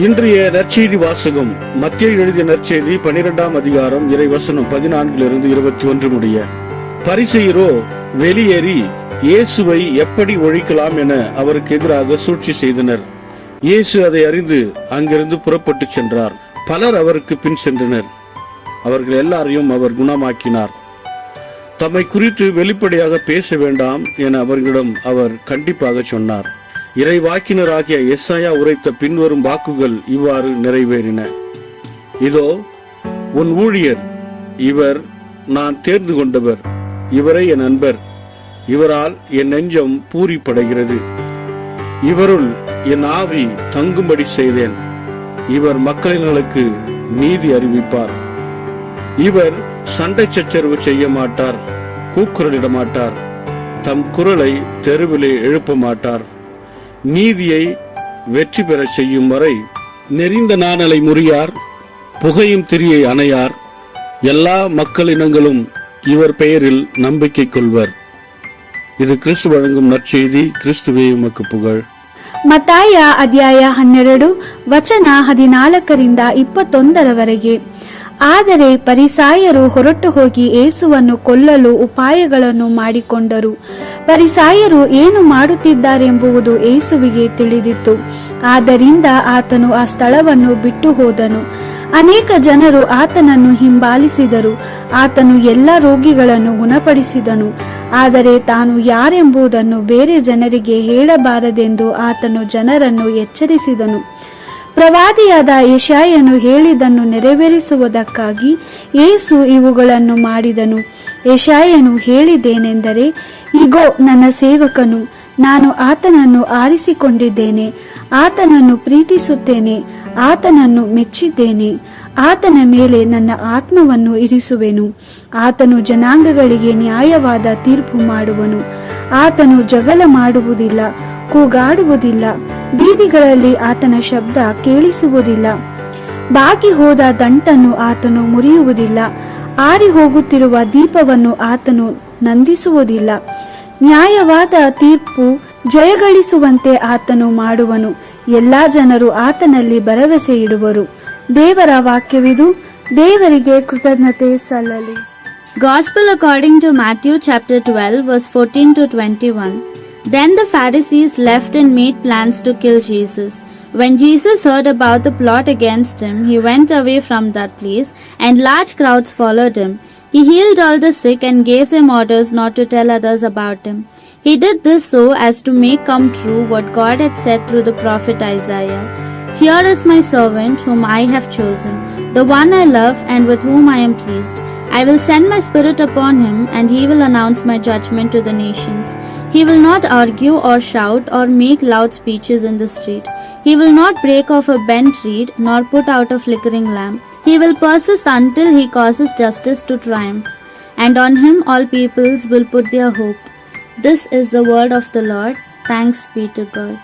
இன்றைய நற்செய்தி வாசகம் மத்தேயு எழுதிய நற்செய்தி 12ஆம் அதிகாரம் இறைவசனம் 14 21 முடிய. பரிசேயரோ வெளியேறி இயேசுவை எப்படி ஒழிக்கலாம் என அவருக்கு எதிராக சூழ்ச்சி செய்தனர். இயேசு அதை அறிந்து அங்கிருந்து புறப்பட்டு சென்றார். பலர் அவருக்கு பின் சென்றனர். அவர்கள் எல்லாரையும் அவர் குணமாக்கினார். தம்மை குறித்து வெளிப்படையாக பேச வேண்டாம் என அவர்களிடம் அவர் கண்டிப்பாக சொன்னார். இறைவாக்கினராகிய எசாயா உரைத்த பின்வரும் வாக்குகள் இவ்வாறு நிறைவேறின. இதோ உன் ஊழியர், இவர் நான் தேர்ந்து கொண்டவர், இவரை என் அன்பர், இவரால் என் நெஞ்சம் பூரிப்படைகிறது, இவருள் என் ஆவி தங்கும்படி செய்தேன், இவர் மக்களினர்களுக்கு நீதி அறிவிப்பார், இவர் சண்டை சச்சரவு செய்ய மாட்டார், கூக்குரலிட மாட்டார், தம் குரலை தெருவிலே எழுப்ப மாட்டார், நீதியை வெற்றி பெற செய்யும் வரை நெறிந்த நாணலை முறியார், புகையும் திரியை அணையார், எல்லா மக்களினங்களும் இவர் பெயரில் நம்பிக்கை கொள்வர். இது கிறிஸ்து வழங்கும் நற்செய்தி. கிறிஸ்துவே உமக்கு புகழ். ಮತ್ತಾಯ ಅಧ್ಯಾಯ 12 ವಚನ 14-21 ಆದರೆ ಪರಿಸಾಯರು ಹೊರಟು ಹೋಗಿ ಯೇಸುವನ್ನು ಕೊಲ್ಲಲು ಉಪಾಯಗಳನ್ನು ಮಾಡಿಕೊಂಡರು. ಪರಿಸಾಯರು ಏನು ಮಾಡುತ್ತಿದ್ದಾರೆಂಬುದು ಯೇಸುವಿಗೆ ತಿಳಿದಿತ್ತು. ಆದ್ದರಿಂದ ಆತನು ಆ ಸ್ಥಳವನ್ನು ಬಿಟ್ಟು ಹೋದನು. ಅನೇಕ ಜನರು ಆತನನ್ನು ಹಿಂಬಾಲಿಸಿದರು. ಆತನು ಎಲ್ಲ ರೋಗಿಗಳನ್ನು ಗುಣಪಡಿಸಿದನು. ಆದರೆ ತಾನು ಯಾರೆಂಬುದನ್ನು ಬೇರೆ ಜನರಿಗೆ ಹೇಳಬಾರದೆಂದು ಆತನು ಜನರನ್ನು ಎಚ್ಚರಿಸಿದನು. ಪ್ರವಾದಿಯಾದ ಯೆಶಾಯನು ಹೇಳಿದ್ದನ್ನು ನೆರವೇರಿಸುವುದಕ್ಕಾಗಿ ಯೇಸು ಇವುಗಳನ್ನು ಮಾಡಿದನು. ಯೆಶಾಯನು ಹೇಳಿದ್ದೇನೆಂದರೆ, ಇಗೋ ನನ್ನ ಸೇವಕನು, ನಾನು ಆತನನ್ನು ಆರಿಸಿಕೊಂಡಿದ್ದೇನೆ, ಆತನನ್ನು ಪ್ರೀತಿಸುತ್ತೇನೆ, ಆತನನ್ನು ಮೆಚ್ಚಿದ್ದೇನೆ, ಆತನ ಮೇಲೆ ನನ್ನ ಆತ್ಮವನ್ನು ಇರಿಸುವೆನು. ಆತನು ಜನಾಂಗಗಳಿಗೆ ನ್ಯಾಯವಾದ ತೀರ್ಪು ಮಾಡುವನು. ಆತನು ಜಗಳ ಮಾಡುವುದಿಲ್ಲ, ಕೂಗಾಡುವುದಿಲ್ಲ, ಬೀದಿಗಳಲ್ಲಿ ಆತನ ಶಬ್ದ ಕೇಳಿಸುವುದಿಲ್ಲ. ಬಾಗಿ ಹೋದ ದಂಟನ್ನು ಆತನು ಮುರಿಯುವುದಿಲ್ಲ, ಆರಿ ಹೋಗುತ್ತಿರುವ ದೀಪವನ್ನು ಆತನು ನಂದಿಸುವುದಿಲ್ಲ. ನ್ಯಾಯವಾದ ತೀರ್ಪು ಜಯಗಳಿಸುವಂತೆ ಆತನು ಮಾಡುವನು. ಎಲ್ಲಾ ಜನರು ಆತನಲ್ಲಿ ಭರವಸೆ ಇಡುವರು. ದೇವರ ವಾಕ್ಯವಿದು. ದೇವರಿಗೆ ಕೃತಜ್ಞತೆ ಸಲ್ಲಲಿ. Gospel according to Matthew chapter 12 verse 14-21. Then the Pharisees left and made plans to kill Jesus. When Jesus heard about the plot against him, he went away from that place, and large crowds followed him. He healed all the sick and gave them orders not to tell others about him. He did this so as to make come true what God had said through the prophet Isaiah. Here is my servant whom I have chosen, the one I love and with whom I am pleased. I will send my spirit upon him, and he will announce my judgment to the nations. He will not argue or shout or make loud speeches in the street. He will not break off a bent reed nor put out a flickering lamp. He will persist until he causes justice to triumph, and on him all peoples will put their hope. This is the word of the Lord. Thanks be to God.